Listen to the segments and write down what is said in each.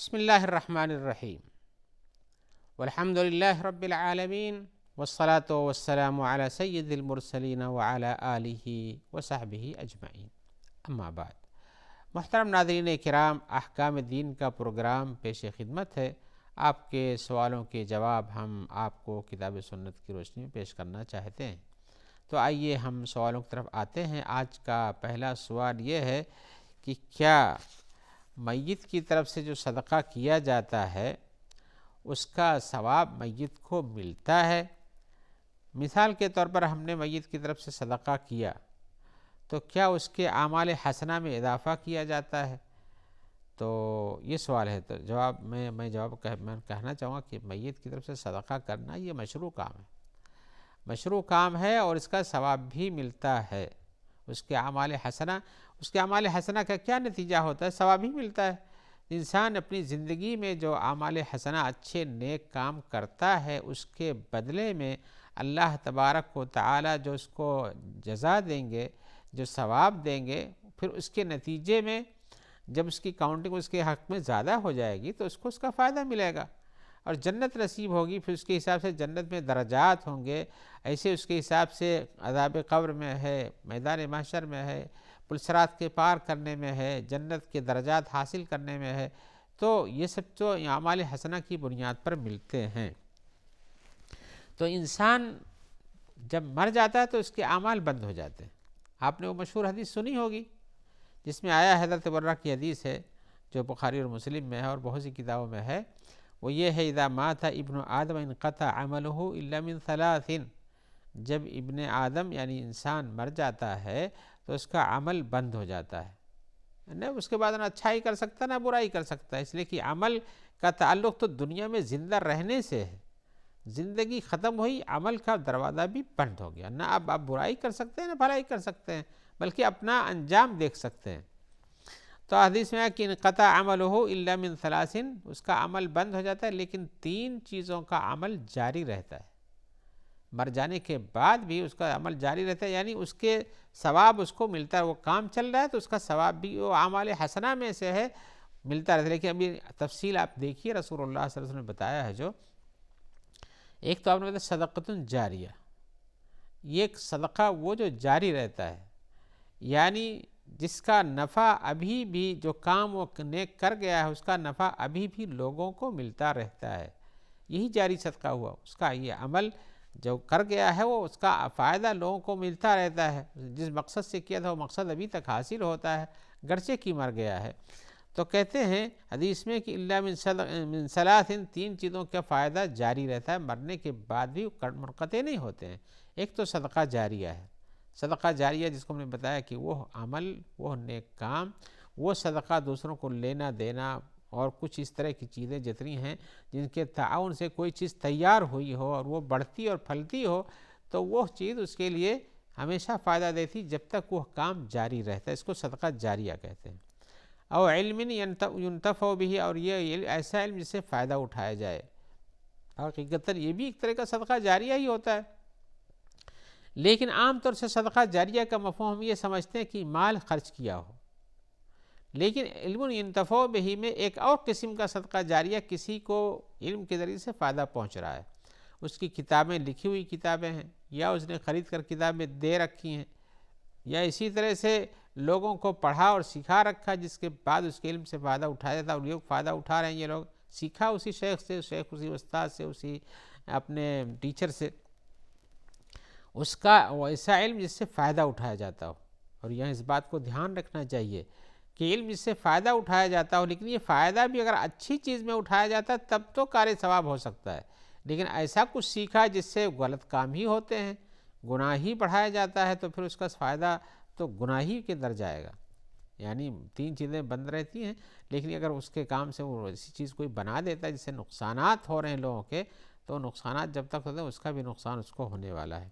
بسم اللہ الرحمن الرحیم والحمد للہ رب العالمین والصلاة والسلام علی سید المرسلین وعلی آلہ وصحبہ اجمعین، اما بعد۔ محترم ناظرین کرام، احکام دین کا پروگرام پیش خدمت ہے۔ آپ کے سوالوں کے جواب ہم آپ کو کتاب سنت کی روشنی میں پیش کرنا چاہتے ہیں۔ تو آئیے ہم سوالوں کی طرف آتے ہیں۔ آج کا پہلا سوال یہ ہے کہ کیا میت کی طرف سے جو صدقہ کیا جاتا ہے اس کا ثواب میت کو ملتا ہے؟ مثال کے طور پر ہم نے میت کی طرف سے صدقہ کیا تو کیا اس کے اعمال حسنہ میں اضافہ کیا جاتا ہے؟ تو یہ سوال ہے۔ تو جواب میں کہنا چاہوں گا کہ میت کی طرف سے صدقہ کرنا یہ مشروع کام ہے، مشروع کام ہے، اور اس کا ثواب بھی ملتا ہے۔ اس کے اعمال حسنہ کا کیا نتیجہ ہوتا ہے؟ ثواب ہی ملتا ہے۔ انسان اپنی زندگی میں جو اعمال حسنہ اچھے نیک کام کرتا ہے اس کے بدلے میں اللہ تبارک و تعالی جو اس کو جزا دیں گے، جو ثواب دیں گے، پھر اس کے نتیجے میں جب اس کی کاؤنٹنگ اس کے حق میں زیادہ ہو جائے گی تو اس کو اس کا فائدہ ملے گا اور جنت نصیب ہوگی۔ پھر اس کے حساب سے جنت میں درجات ہوں گے، ایسے اس کے حساب سے عذاب قبر میں ہے، میدان محشر میں ہے، پل صراط کے پار کرنے میں ہے، جنت کے درجات حاصل کرنے میں ہے۔ تو یہ سب تو اعمال حسنہ کی بنیاد پر ملتے ہیں۔ تو انسان جب مر جاتا ہے تو اس کے اعمال بند ہو جاتے ہیں۔ آپ نے وہ مشہور حدیث سنی ہوگی جس میں آیا، حضرت برہ کی حدیث ہے جو بخاری اور مسلم میں ہے اور بہت سی کتابوں میں ہے، وہ یہ ہے، اذا مات ابن آدم انقطع عملہ الا من ثلاث، جب ابن آدم یعنی انسان مر جاتا ہے تو اس کا عمل بند ہو جاتا ہے، نہ اس کے بعد نہ اچھائی کر سکتا نہ برائی کر سکتا، اس لیے کہ عمل کا تعلق تو دنیا میں زندہ رہنے سے ہے۔ زندگی ختم ہوئی، عمل کا دروازہ بھی بند ہو گیا، نہ اب آپ برائی کر سکتے ہیں نہ بھلائی کر سکتے ہیں، بلکہ اپنا انجام دیکھ سکتے ہیں۔ تو حدیث میں ہے کہ انقطع عملہ الا من ثلاث، اس کا عمل بند ہو جاتا ہے لیکن تین چیزوں کا عمل جاری رہتا ہے۔ مر جانے کے بعد بھی اس کا عمل جاری رہتا ہے، یعنی اس کے ثواب اس کو ملتا ہے۔ وہ کام چل رہا ہے تو اس کا ثواب بھی وہ اعمال حسنہ میں سے ہے، ملتا رہتا ہے۔ لیکن ابھی تفصیل آپ دیکھیے، رسول اللہ صلی اللہ علیہ وسلم نے بتایا ہے، جو ایک تو آپ نے بتایا صدقۃ جاریہ، یہ ایک صدقہ وہ جو جاری رہتا ہے، یعنی جس کا نفع ابھی بھی، جو کام وہ نیک کر گیا ہے اس کا نفع ابھی بھی لوگوں کو ملتا رہتا ہے، یہی جاری صدقہ ہوا۔ اس کا یہ عمل جو کر گیا ہے وہ اس کا فائدہ لوگوں کو ملتا رہتا ہے، جس مقصد سے کیا تھا وہ مقصد ابھی تک حاصل ہوتا ہے گرچہ کہ مر گیا ہے۔ تو کہتے ہیں حدیث میں کہ الا من ثلاث، تین چیزوں کا فائدہ جاری رہتا ہے، مرنے کے بعد بھی منقطع نہیں ہوتے ہیں۔ ایک تو صدقہ جاریہ ہے، صدقہ جاریہ جس کو ہم نے بتایا کہ وہ عمل، وہ نیک کام، وہ صدقہ دوسروں کو لینا دینا اور کچھ اس طرح کی چیزیں جتنی ہیں جن کے تعاون سے کوئی چیز تیار ہوئی ہو اور وہ بڑھتی اور پھلتی ہو، تو وہ چیز اس کے لیے ہمیشہ فائدہ دیتی جب تک وہ کام جاری رہتا ہے، اس کو صدقہ جاریہ کہتے ہیں۔ او علم ينتفع به، اور یہ ایسا علم جس سے فائدہ اٹھایا جائے، حقیقتاً یہ بھی ایک طرح کا صدقہ جاریہ ہی ہوتا ہے۔ لیکن عام طور سے صدقہ جاریہ کا مفہوم ہم یہ سمجھتے ہیں کہ مال خرچ کیا ہو، لیکن علم ينتفع به میں ایک اور قسم کا صدقہ جاریہ کسی کو علم کے ذریعے سے فائدہ پہنچ رہا ہے، اس کی کتابیں، لکھی ہوئی کتابیں ہیں، یا اس نے خرید کر کتابیں دے رکھی ہیں، یا اسی طرح سے لوگوں کو پڑھا اور سکھا رکھا جس کے بعد اس کے علم سے فائدہ اٹھایا جاتا ہے، اور لوگ فائدہ اٹھا رہے ہیں۔ یہ لوگ سیکھا اسی شیخ سے، شیخ اسی استاد سے، اسی اپنے ٹیچر سے، اس کا وہ ایسا علم جس سے فائدہ اٹھایا جاتا ہو۔ اور یہاں اس بات کو دھیان رکھنا چاہیے کہ علم جس سے فائدہ اٹھایا جاتا ہو، لیکن یہ فائدہ بھی اگر اچھی چیز میں اٹھایا جاتا ہے تب تو کار ثواب ہو سکتا ہے، لیکن ایسا کچھ سیکھا جس سے غلط کام ہی ہوتے ہیں، گناہ ہی بڑھایا جاتا ہے، تو پھر اس کا فائدہ تو گناہی کے در جائے گا۔ یعنی تین چیزیں بند رہتی ہیں، لیکن اگر اس کے کام سے وہ ایسی چیز کوئی بنا دیتا ہے جس سے نقصانات ہو رہے ہیں لوگوں کے، تو نقصانات جب تک ہوتے ہیں اس کا بھی نقصان اس کو ہونے والا ہے۔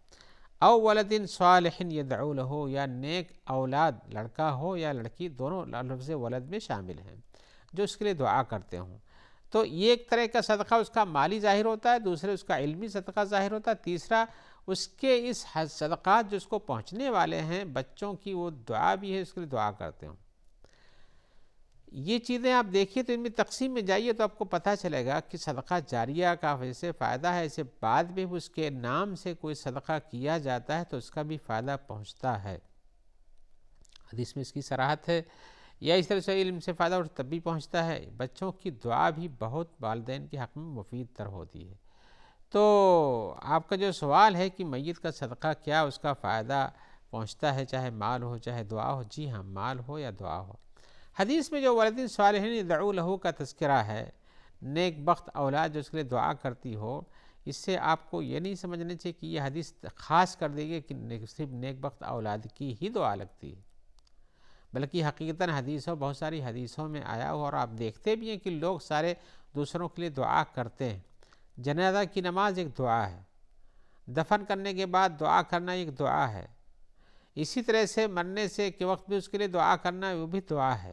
او ولد صالح یدعو لہ، یا نیک اولاد، لڑکا ہو یا لڑکی، دونوں لفظ ولد میں شامل ہیں، جو اس کے لیے دعا کرتے ہوں۔ تو یہ ایک طرح کا صدقہ اس کا مالی ظاہر ہوتا ہے، دوسرے اس کا علمی صدقہ ظاہر ہوتا ہے، تیسرا اس کے اس صدقات جو اس کو پہنچنے والے ہیں بچوں کی، وہ دعا بھی ہے، اس کے لیے دعا کرتے ہوں۔ یہ چیزیں آپ دیکھیے تو ان میں تقسیم میں جائیے تو آپ کو پتہ چلے گا کہ صدقہ جاریہ کا ویسے فائدہ ہے، اسے بعد میں اس کے نام سے کوئی صدقہ کیا جاتا ہے تو اس کا بھی فائدہ پہنچتا ہے، حدیث میں اس کی صراحت ہے، یا اس طرح سے علم سے فائدہ اور تب بھی پہنچتا ہے۔ بچوں کی دعا بھی بہت والدین کے حق میں مفید تر ہوتی ہے۔ تو آپ کا جو سوال ہے کہ میت کا صدقہ کیا اس کا فائدہ پہنچتا ہے، چاہے مال ہو چاہے دعا ہو، جی ہاں، مال ہو یا دعا ہو۔ حدیث میں جو ولد صالحین یدعو لہ کا تذکرہ ہے، نیک بخت اولاد جو اس کے لیے دعا کرتی ہو، اس سے آپ کو یہ نہیں سمجھنا چاہیے کہ یہ حدیث خاص کر دے گی کہ صرف نیک بخت اولاد کی ہی دعا لگتی ہے، بلکہ حقیقتاً حدیثوں بہت ساری حدیثوں میں آیا ہو، اور آپ دیکھتے بھی ہیں کہ لوگ سارے دوسروں کے لیے دعا کرتے ہیں۔ جنازہ کی نماز ایک دعا ہے، دفن کرنے کے بعد دعا کرنا ایک دعا ہے، اسی طرح سے مرنے سے کے وقت بھی اس کے لیے دعا کرنا وہ بھی دعا ہے،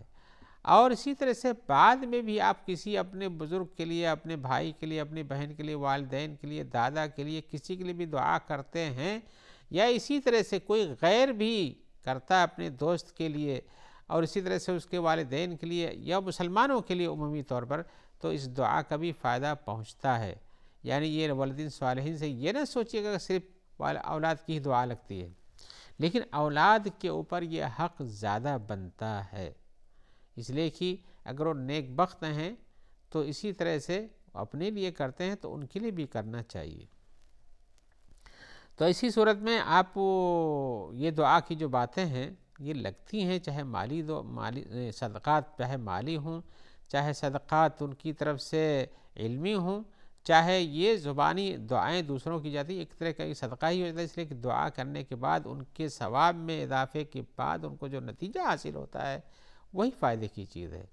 اور اسی طرح سے بعد میں بھی آپ کسی اپنے بزرگ کے لیے، اپنے بھائی کے لیے، اپنی بہن کے لیے، والدین کے لیے، دادا کے لیے، کسی کے لیے بھی دعا کرتے ہیں، یا اسی طرح سے کوئی غیر بھی کرتا ہے اپنے دوست کے لیے، اور اسی طرح سے اس کے والدین کے لیے یا مسلمانوں کے لیے عمومی طور پر، تو اس دعا کا بھی فائدہ پہنچتا ہے۔ یعنی یہ والدین صالحین سے یہ نہ سوچیے گا کہ صرف اولاد کی ہی دعا لگتی ہے، لیکن اولاد کے اوپر یہ حق زیادہ بنتا ہے، اس لیے کہ اگر وہ نیک بخت ہیں تو اسی طرح سے اپنے لیے کرتے ہیں تو ان کے لیے بھی کرنا چاہیے۔ تو اسی صورت میں آپ یہ دعا کی جو باتیں ہیں یہ لگتی ہیں، چاہے مالی صدقات چاہے مالی ہوں، چاہے صدقات ان کی طرف سے علمی ہوں، چاہے یہ زبانی دعائیں دوسروں کی جاتی، ایک طرح کا یہ صدقہ ہی ہوتا ہے، اس لیے کہ دعا کرنے کے بعد ان کے ثواب میں اضافے کے بعد ان کو جو نتیجہ حاصل ہوتا ہے وہی فائدے کی چیز ہے۔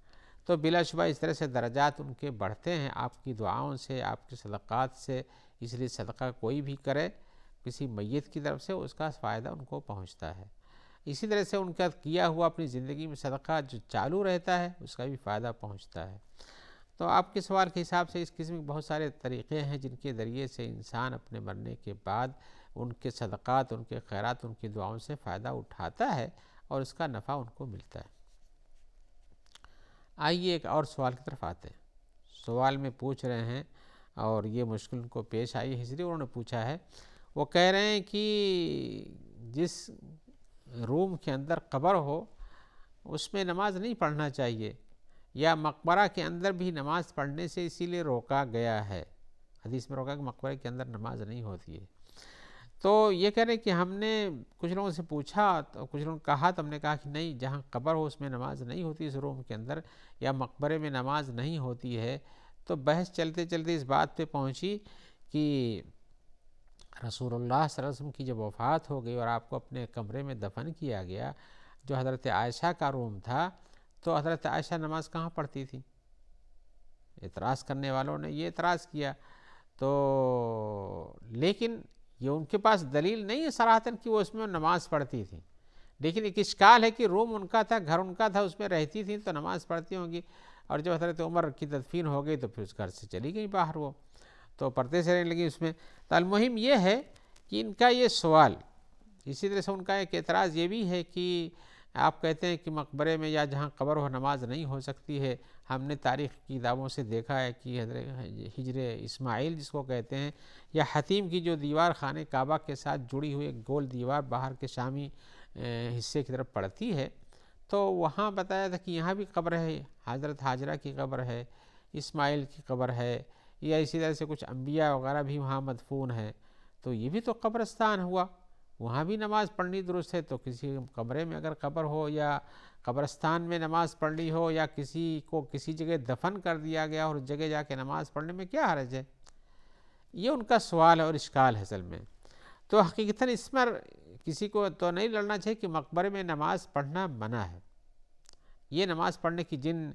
تو بلا شبہ اس طرح سے درجات ان کے بڑھتے ہیں آپ کی دعاؤں سے، آپ کے صدقات سے، اس لیے صدقہ کوئی بھی کرے کسی میت کی طرف سے اس کا فائدہ ان کو پہنچتا ہے۔ اسی طرح سے ان کا کیا ہوا اپنی زندگی میں صدقہ جو چالو رہتا ہے اس کا بھی فائدہ پہنچتا ہے۔ تو آپ کے سوال کے حساب سے اس قسم کے بہت سارے طریقے ہیں جن کے ذریعے سے انسان اپنے مرنے کے بعد ان کے صدقات، ان کے خیرات، ان کی دعاؤں سے فائدہ اٹھاتا ہے اور اس کا نفع ان کو ملتا ہے۔ آئیے ایک اور سوال کی طرف آتے ہیں۔ سوال میں پوچھ رہے ہیں اور یہ مشکل ان کو پیش آئی ہے اس لیے انہوں نے پوچھا ہے، وہ کہہ رہے ہیں کہ جس روم کے اندر قبر ہو اس میں نماز نہیں پڑھنا چاہیے، یا مقبرہ کے اندر بھی نماز پڑھنے سے اسی لیے روکا گیا ہے، حدیث میں روکا کہ مقبرے کے اندر نماز نہیں ہوتی ہے۔ تو یہ کہہ رہے کہ ہم نے کچھ لوگوں سے پوچھا تو کچھ لوگوں نے کہا تو ہم نے کہا کہ نہیں، جہاں قبر ہو اس میں نماز نہیں ہوتی اس روم کے اندر، یا مقبرے میں نماز نہیں ہوتی ہے۔ تو بحث چلتے چلتے اس بات پہ پہنچی کہ رسول اللہ صلی اللہ علیہ وسلم کی جب وفات ہو گئی اور آپ کو اپنے کمرے میں دفن کیا گیا جو حضرت عائشہ کا روم تھا، تو حضرت عائشہ نماز کہاں پڑھتی تھی؟ اعتراض کرنے والوں نے یہ اعتراض کیا، تو لیکن یہ ان کے پاس دلیل نہیں ہے صراحتاً کہ وہ اس میں نماز پڑھتی تھی، لیکن ایک اشکال ہے کہ روم ان کا تھا، گھر ان کا تھا، اس میں رہتی تھی تو نماز پڑھتی ہوں گی، اور جب حضرت عمر کی تدفین ہو گئی تو پھر اس گھر سے چلی گئی باہر، وہ تو پردے سے رہنے لگی اس میں۔ تو المہم یہ ہے کہ ان کا یہ سوال، اسی طرح سے ان کا ایک اعتراض یہ بھی ہے کہ آپ کہتے ہیں کہ مقبرے میں یا جہاں قبر ہو نماز نہیں ہو سکتی ہے، ہم نے تاریخ کی کتابوں سے دیکھا ہے کہ حضرت ہجر اسماعیل جس کو کہتے ہیں، یا حتیم کی جو دیوار خانہ کعبہ کے ساتھ جڑی ہوئی ایک گول دیوار باہر کے شامی حصے کی طرف پڑتی ہے، تو وہاں بتایا تھا کہ یہاں بھی قبر ہے، حضرت حاجرہ کی قبر ہے، اسماعیل کی قبر ہے، یا اسی طرح سے کچھ انبیاء وغیرہ بھی وہاں مدفون ہیں، تو یہ بھی تو قبرستان ہوا، وہاں بھی نماز پڑھنی درست ہے۔ تو کسی کمرے میں اگر قبر ہو یا قبرستان میں نماز پڑھنی ہو، یا کسی کو کسی جگہ دفن کر دیا گیا اور اس جگہ جا کے نماز پڑھنے میں کیا حرج ہے؟ یہ ان کا سوال اور اشکال ہے اصل میں۔ تو حقیقتاً اس پر کسی کو تو نہیں لڑنا چاہیے کہ مقبرے میں نماز پڑھنا منع ہے۔ یہ نماز پڑھنے کی جن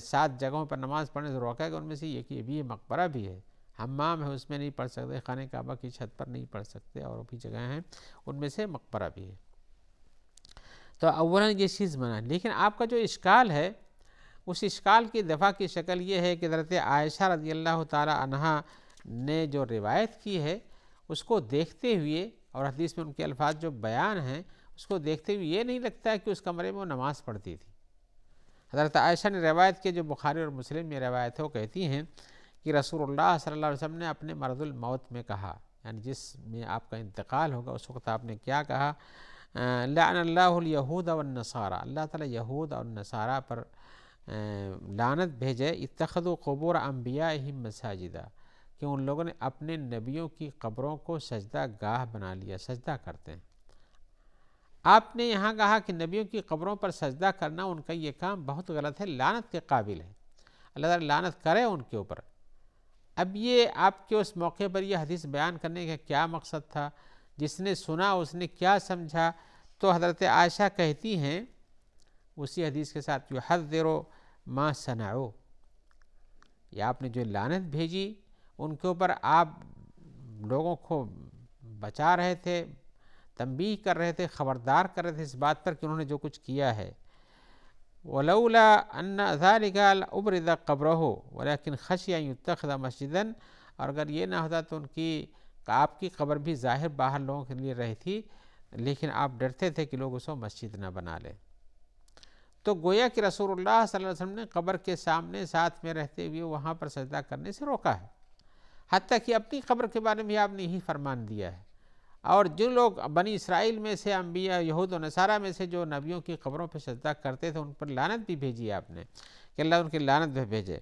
7 جگہوں پر نماز پڑھنے سے روکا گیا ان میں سے یہ کہ یہ بھی مقبرہ بھی ہے، حمام ہے اس میں نہیں پڑھ سکتے، خانہ کعبہ کی چھت پر نہیں پڑھ سکتے، اور بھی جگہیں ہیں ان میں سے مقبرہ بھی ہے۔ تو اولاً یہ چیز منع ہے، لیکن آپ کا جو اشکال ہے اس اشکال کی دفع کی شکل یہ ہے کہ حضرت عائشہ رضی اللہ تعالی عنہا نے جو روایت کی ہے اس کو دیکھتے ہوئے، اور حدیث میں ان کے الفاظ جو بیان ہیں اس کو دیکھتے ہوئے یہ نہیں لگتا ہے کہ اس کمرے میں وہ نماز پڑھتی تھی۔ حضرت عائشہ نے روایت کی، جو بخاری اور مسلم میں روایت ہے، وہ کہتی ہیں کہ رسول اللہ صلی اللہ علیہ وسلم نے اپنے مرض الموت میں کہا، یعنی جس میں آپ کا انتقال ہوگا اس وقت آپ نے کیا کہا، لعن اللہ الیہود والنصارى، اللہ تعالیٰ یہود اور نصارہ پر لعنت بھیجے، اتخذوا قبور انبیائہم مساجدا، کہ ان لوگوں نے اپنے نبیوں کی قبروں کو سجدہ گاہ بنا لیا، سجدہ کرتے ہیں۔ آپ نے یہاں کہا کہ نبیوں کی قبروں پر سجدہ کرنا ان کا یہ کام بہت غلط ہے، لعنت کے قابل ہے، اللہ تعالیٰ لعنت کرے ان کے اوپر۔ اب یہ آپ کے اس موقع پر یہ حدیث بیان کرنے کا کیا مقصد تھا؟ جس نے سنا اس نے کیا سمجھا؟ تو حضرت عائشہ کہتی ہیں اسی حدیث کے ساتھ، یحذر ما صنعوا، یہ آپ نے جو لعنت بھیجی ان کے اوپر آپ لوگوں کو بچا رہے تھے، تنبیہ کر رہے تھے، خبردار کر رہے تھے اس بات پر کہ انہوں نے جو کچھ کیا ہے۔ ولولا ان ذلك ابرز قبره ولكن خشي ان يتخذ مسجدا، اور اگر یہ نہ ہوتا تو ان کی آپ کی قبر بھی ظاہر باہر لوگوں کے لیے رہی تھی، لیکن آپ ڈرتے تھے کہ لوگ اس کو مسجد نہ بنا لیں۔ تو گویا کہ رسول اللہ صلی اللہ علیہ وسلم نے قبر کے سامنے ساتھ میں رہتے ہوئے وہاں پر سجدہ کرنے سے روکا ہے، حتیٰ کہ اپنی قبر کے بارے میں آپ نے یہی فرمان دیا ہے۔ اور جو لوگ بنی اسرائیل میں سے، انبیاء یہود و نصارہ میں سے جو نبیوں کی قبروں پہ سجدہ کرتے تھے، ان پر لعنت بھی بھیجی آپ نے کہ اللہ ان کی لعنت بھی بھیجے۔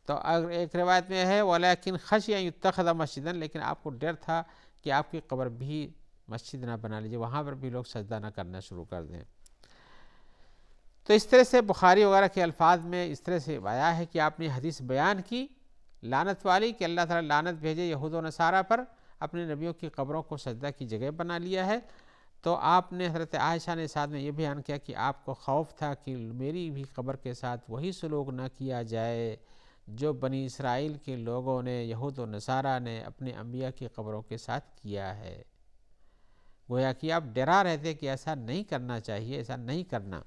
تو ایک روایت میں ہے ولیکن خشی ان یتخذ مسجدا، لیکن آپ کو ڈر تھا کہ آپ کی قبر بھی مسجد نہ بنا لیجیے، وہاں پر بھی لوگ سجدہ نہ کرنا شروع کر دیں۔ تو اس طرح سے بخاری وغیرہ کے الفاظ میں اس طرح سے آیا ہے کہ آپ نے حدیث بیان کی لعنت والی کہ اللہ تعالیٰ لعنت بھیجے یہود و نصارہ پر، اپنے نبیوں کی قبروں کو سجدہ کی جگہ بنا لیا ہے۔ تو آپ نے حضرت عائشہ نے ساتھ میں یہ بیان کیا کہ آپ کو خوف تھا کہ میری بھی قبر کے ساتھ وہی سلوک نہ کیا جائے جو بنی اسرائیل کے لوگوں نے، یہود و نصارہ نے اپنے انبیاء کی قبروں کے ساتھ کیا ہے۔ گویا کہ آپ ڈرا رہے تھے کہ ایسا نہیں کرنا چاہیے، ایسا نہیں کرنا۔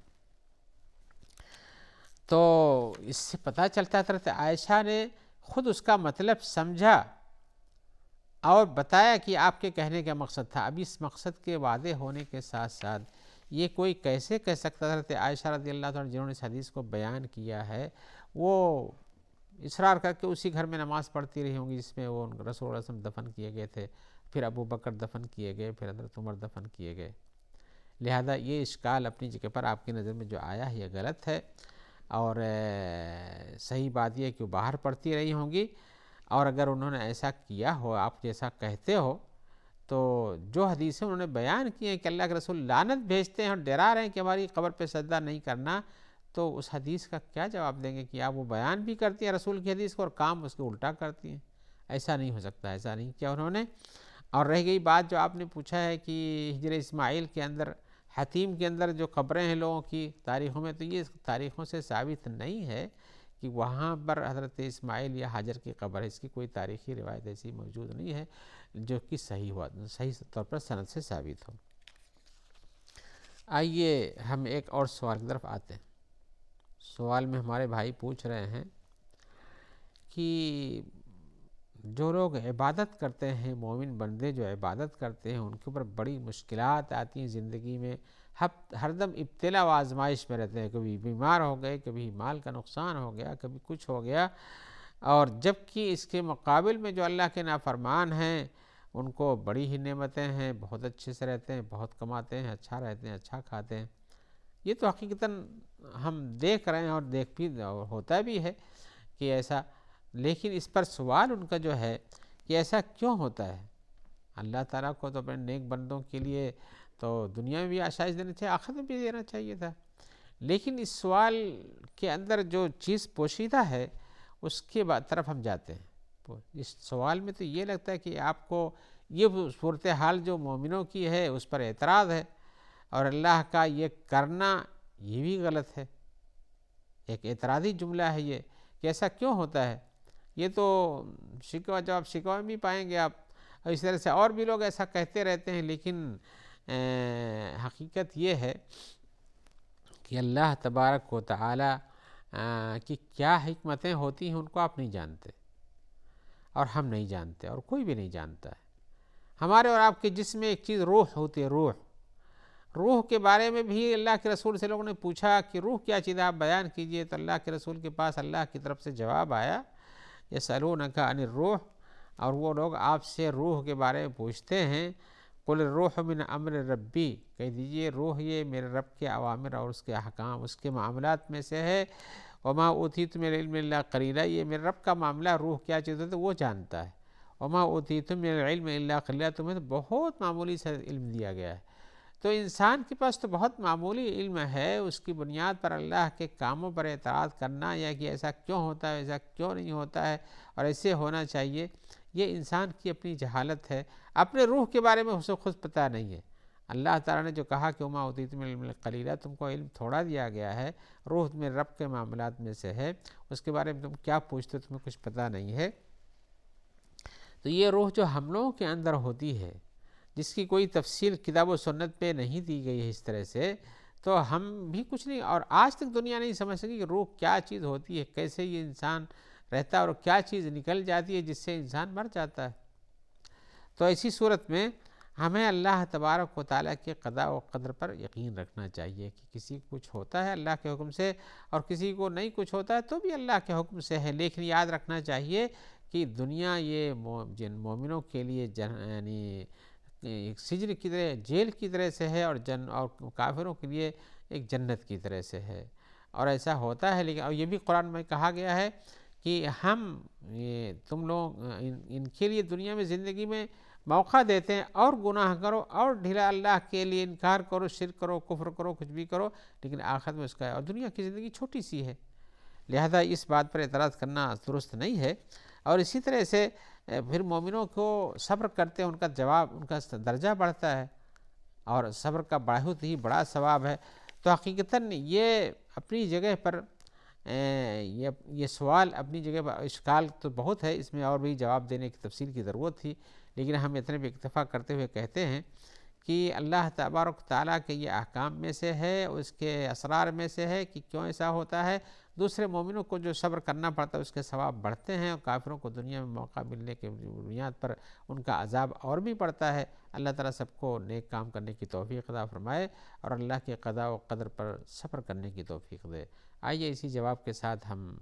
تو اس سے پتہ چلتا تھا حضرت عائشہ نے خود اس کا مطلب سمجھا اور بتایا کہ آپ کے کہنے کا مقصد تھا۔ اب اس مقصد کے واضح ہونے کے ساتھ ساتھ یہ کوئی کیسے کہہ سکتا حضرت عائشہ رضی اللہ عنہ جنہوں نے اس حدیث کو بیان کیا ہے، وہ اصرار کر کے اسی گھر میں نماز پڑھتی رہی ہوں گی جس میں وہ رسول اللہ صلی اللہ علیہ وسلم دفن کیے گئے تھے، پھر ابو بکر دفن کیے گئے، پھر حضرت عمر دفن کیے گئے۔ لہذا یہ اشکال اپنی جگہ پر آپ کی نظر میں جو آیا ہے یہ غلط ہے، اور صحیح بات یہ ہے کہ وہ باہر پڑھتی رہی ہوں گی۔ اور اگر انہوں نے ایسا کیا ہو، آپ جیسا کہتے ہو، تو جو حدیثیں انہوں نے بیان کی ہیں کہ اللہ کے رسول لعنت بھیجتے ہیں اور ڈرا رہے ہیں کہ ہماری قبر پہ سجدہ نہیں کرنا، تو اس حدیث کا کیا جواب دیں گے کہ آپ وہ بیان بھی کرتی ہیں رسول کی حدیث کو اور کام اس کو الٹا کرتی ہیں؟ ایسا نہیں ہو سکتا، ایسا نہیں کیا انہوں نے۔ اور رہ گئی بات جو آپ نے پوچھا ہے کہ ہجر اسماعیل کے اندر، حتیم کے اندر جو قبریں ہیں لوگوں کی تاریخوں میں، تو یہ تاریخوں سے ثابت نہیں ہے کہ وہاں پر حضرت اسماعیل یا حاجر کی قبر ہے، اس کی کوئی تاریخی روایت ایسی موجود نہیں ہے جو کہ صحیح طور پر سند سے ثابت ہو۔ آئیے ہم ایک اور سوال کی طرف آتے ہیں۔ سوال میں ہمارے بھائی پوچھ رہے ہیں کہ جو لوگ عبادت کرتے ہیں، مومن بندے جو عبادت کرتے ہیں، ان کے اوپر بڑی مشکلات آتی ہیں زندگی میں، ہر دم ابتلا و آزمائش میں رہتے ہیں، کبھی بیمار ہو گئے، کبھی مال کا نقصان ہو گیا، کبھی کچھ ہو گیا، اور جبکہ اس کے مقابل میں جو اللہ کے نافرمان ہیں ان کو بڑی ہی نعمتیں ہیں، بہت اچھے سے رہتے ہیں، بہت کماتے ہیں، اچھا رہتے ہیں، اچھا کھاتے ہیں۔ یہ تو حقیقتاً ہم دیکھ رہے ہیں اور دیکھ بھی ہوتا بھی ہے کہ ایسا، لیکن اس پر سوال ان کا جو ہے کہ ایسا کیوں ہوتا ہے؟ اللہ تعالیٰ کو تو اپنے نیک بندوں کے لیے تو دنیا میں بھی آشائش دینا چاہیے، آخرت میں بھی دینا چاہیے تھا، لیکن اس سوال کے اندر جو چیز پوشیدہ ہے اس کے طرف ہم جاتے ہیں۔ اس سوال میں تو یہ لگتا ہے کہ آپ کو یہ صورتحال جو مومنوں کی ہے اس پر اعتراض ہے، اور اللہ کا یہ کرنا یہ بھی غلط ہے، ایک اعتراضی جملہ ہے یہ کہ ایسا کیوں ہوتا ہے۔ یہ تو شکوہ جواب شکوہ میں بھی پائیں گے آپ، اور اس طرح سے اور بھی لوگ ایسا کہتے رہتے ہیں، لیکن حقیقت یہ ہے کہ اللہ تبارک و تعالی کی کیا حکمتیں ہوتی ہیں ان کو آپ نہیں جانتے، اور ہم نہیں جانتے، اور کوئی بھی نہیں جانتا ہے۔ ہمارے اور آپ کے جسم میں ایک چیز روح ہوتی ہے، روح، روح کے بارے میں بھی اللہ کے رسول سے لوگوں نے پوچھا کہ روح کیا چیز ہے، آپ بیان کیجئے، تو اللہ کے رسول کے پاس اللہ کی طرف سے جواب آیا یسألونک عن الروح، اور وہ لوگ آپ سے روح کے بارے میں پوچھتے ہیں، قل الروح من امر ربی، کہہ دیجئے روح یہ میرے رب کے اوامر اور اس کے احکام، اس کے معاملات میں سے ہے، وما اوتیتم من العلم الا قلیلا، یہ میرے رب کا معاملہ، روح کیا چیز ہے تو وہ جانتا ہے، وما اوتیتم من العلم الا قلیلا، تمہیں تو بہت معمولی سا علم دیا گیا ہے۔ تو انسان کے پاس تو بہت معمولی علم ہے، اس کی بنیاد پر اللہ کے کاموں پر اعتراض کرنا، یا کہ ایسا کیوں ہوتا ہے، ایسا کیوں نہیں ہوتا ہے اور ایسے ہونا چاہیے، یہ انسان کی اپنی جہالت ہے، اپنے روح کے بارے میں اسے خود پتہ نہیں ہے۔ اللہ تعالیٰ نے جو کہا کہ وما اوتیتم من العلم الا قلیلا، تم کو علم تھوڑا دیا گیا ہے، روح میں رب کے معاملات میں سے ہے، اس کے بارے میں تم کیا پوچھتے ہو، تمہیں کچھ پتہ نہیں ہے۔ تو یہ روح جو ہم لوگوں کے اندر ہوتی ہے، جس کی کوئی تفصیل کتاب و سنت پہ نہیں دی گئی ہے اس طرح سے، تو ہم بھی کچھ نہیں، اور آج تک دنیا نہیں سمجھ سکی کہ روح کیا چیز ہوتی ہے، کیسے یہ انسان رہتا ہے اور کیا چیز نکل جاتی ہے جس سے انسان مر جاتا ہے۔ تو ایسی صورت میں ہمیں اللہ تبارک و تعالیٰ کے قضاء و قدر پر یقین رکھنا چاہیے کہ کسی کو کچھ ہوتا ہے اللہ کے حکم سے، اور کسی کو نہیں کچھ ہوتا ہے تو بھی اللہ کے حکم سے ہے، لیکن یاد رکھنا چاہیے کہ دنیا یہ جن مومنوں کے لیے یعنی ایک سجن کی طرح، جیل کی طرح سے ہے، اور اور کافروں کے لیے ایک جنت کی طرح سے ہے، اور ایسا ہوتا ہے۔ لیکن اور یہ بھی قرآن میں کہا گیا ہے کہ ہم تم لوگ ان کے لیے دنیا میں زندگی میں موقع دیتے ہیں، اور گناہ کرو اور ڈھیلا اللہ کے لیے انکار کرو، شرک کرو، کفر کرو، کچھ بھی کرو، لیکن آخرت میں اس کا ہے، اور دنیا کی زندگی چھوٹی سی ہے، لہذا اس بات پر اعتراض کرنا درست نہیں ہے۔ اور اسی طرح سے پھر مومنوں کو صبر کرتے ہیں، ان کا جواب، ان کا درجہ بڑھتا ہے، اور صبر کا بہت ہی بڑا ثواب ہے۔ تو حقیقتاً یہ اپنی جگہ پر یہ سوال اپنی جگہ پر، اشکال تو بہت ہے اس میں، اور بھی جواب دینے کی تفصیل کی ضرورت تھی، لیکن ہم اتنے بھی اکتفا کرتے ہوئے کہتے ہیں کہ اللہ تبارک تعالیٰ کے یہ احکام میں سے ہے، اس کے اسرار میں سے ہے کہ کیوں ایسا ہوتا ہے۔ دوسرے مومنوں کو جو صبر کرنا پڑتا ہے اس کے ثواب بڑھتے ہیں، اور کافروں کو دنیا میں موقع ملنے کے بنیاد پر ان کا عذاب اور بھی بڑھتا ہے۔ اللہ تعالیٰ سب کو نیک کام کرنے کی توفیق عطا فرمائے، اور اللہ کے قضاء و قدر پر صبر کرنے کی توفیق دے۔ آئیے اسی جواب کے ساتھ ہم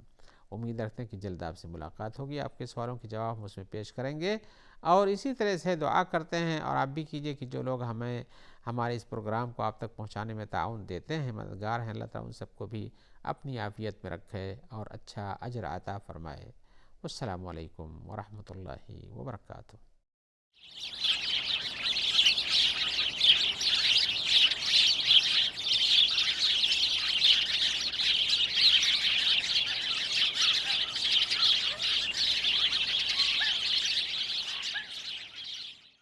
امید رکھتے ہیں کہ جلد آپ سے ملاقات ہوگی، آپ کے سوالوں کے جواب ہم اس میں پیش کریں گے، اور اسی طرح سے دعا کرتے ہیں، اور آپ بھی کیجئے کہ جو لوگ ہمیں ہمارے اس پروگرام کو آپ تک پہنچانے میں تعاون دیتے ہیں، مددگار ہیں، اللہ تعالیٰ ان سب کو بھی اپنی عافیت میں رکھے اور اچھا اجر عطا فرمائے۔ السلام علیکم ورحمۃ اللہ وبرکاتہ۔